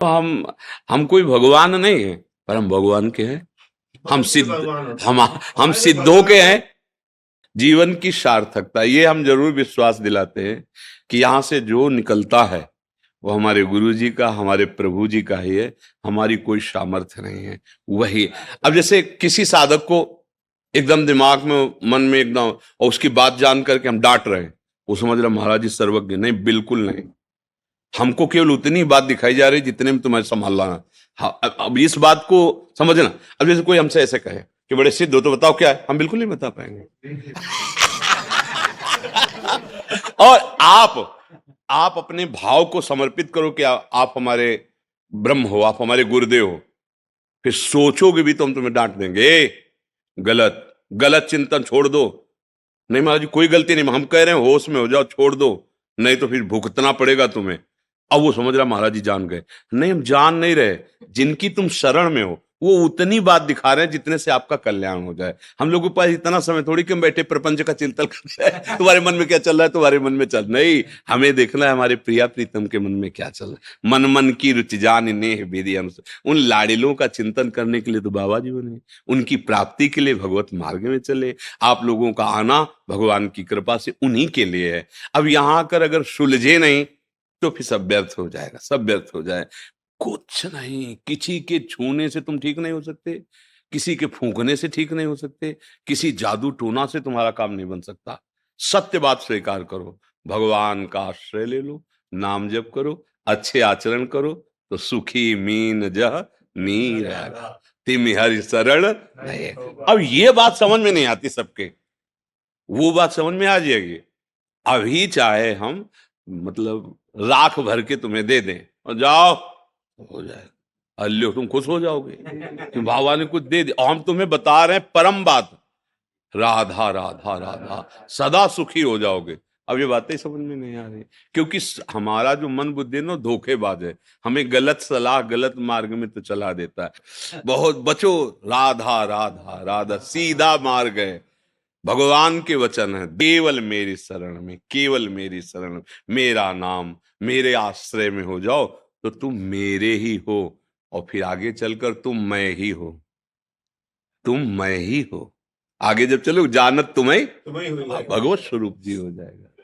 तो हम कोई भगवान नहीं है, पर हम भगवान के हैं। हम सिद्ध, हम सिद्धों के हैं। जीवन की सार्थकता ये हम जरूर विश्वास दिलाते हैं कि यहाँ से जो निकलता है वो हमारे गुरु जी का, हमारे प्रभु जी का ही है। हमारी कोई सामर्थ्य नहीं है, वही। अब जैसे किसी साधक को एकदम दिमाग में, मन में एकदम, और उसकी बात जान करके हम डांट रहे हैं, वो समझ रहा महाराज जी सर्वज्ञ। नहीं, बिल्कुल नहीं। हमको केवल उतनी बात दिखाई जा रही जितने में तुम्हें संभालना है। हाँ, अब इस बात को समझना। अब जैसे कोई हमसे ऐसे कहे कि बड़े सिद्ध हो, तो बताओ क्या है, हम बिल्कुल नहीं बता पाएंगे। और आप अपने भाव को समर्पित करो कि आप हमारे ब्रह्म हो, आप हमारे गुरुदेव हो। फिर सोचोगे भी तो हम तुम्हें डांट देंगे, गलत गलत चिंतन छोड़ दो। नहीं महाराज जी कोई गलती नहीं, हम कह रहे हैं होश में हो जाओ, छोड़ दो, नहीं तो फिर भुगतना पड़ेगा तुम्हें। अब वो समझ रहा महाराज जी जान गए। नहीं, हम जान नहीं रहे। जिनकी तुम शरण में हो वो उतनी बात दिखा रहे हैं जितने से आपका कल्याण हो जाए। हम लोगों के पास इतना समय थोड़ी कि हम बैठे प्रपंच का चिंतन करते हैं, तुम्हारे मन में क्या चल रहा है, तुम्हारे मन में चल नहीं। हमें देखना है हमारे प्रिया प्रीतम के मन में क्या चल रहा है। मन मन की रुचि जान नेह बेदी अनुसार। उन लाडिलों का चिंतन करने के लिए तो बाबा जी बने, उनकी प्राप्ति के लिए भगवत मार्ग में चले। आप लोगों का आना भगवान की कृपा से उन्हीं के लिए है। अब यहां आकर अगर सुलझे नहीं तो फिर सब व्यर्थ हो जाएगा, सब व्यर्थ हो जाए। कुछ नहीं, किसी के छूने से तुम ठीक नहीं हो सकते, किसी के फूंकने से ठीक नहीं हो सकते, किसी जादू टोना से तुम्हारा काम नहीं बन सकता। सत्य बात स्वीकार करो, भगवान का आश्रय ले लो, नाम जप करो, अच्छे आचरण करो, तो सुखी मीन जह नीर तिम हरि शरण रहे। अब ये बात समझ में नहीं आती सबके, वो बात समझ में आ जाएगी। अभी चाहे हम मतलब लाख भर के तुम्हें दे दें और जाओ, हो जाए, अल्लो तुम खुश हो जाओगे कि बाबा ने कुछ दे दिया। और हम तुम्हें बता रहे हैं परम बात, राधा राधा राधा, सदा सुखी हो जाओगे। अब ये बातें समझ में नहीं आ रही, क्योंकि हमारा जो मन बुद्धि है ना धोखेबाज है, हमें गलत सलाह गलत मार्ग में तो चला देता है। बहुत बचो, राधा राधा राधा सीधा मार्ग है। भगवान के वचन है, केवल मेरी शरण में, केवल मेरी शरण में, मेरा नाम मेरे आश्रय में हो जाओ तो तुम मेरे ही हो। और फिर आगे चलकर तुम मैं ही हो, तुम मैं ही हो। आगे जब चलो जानत तुम्हें भगवत स्वरूप जी हो जाएगा।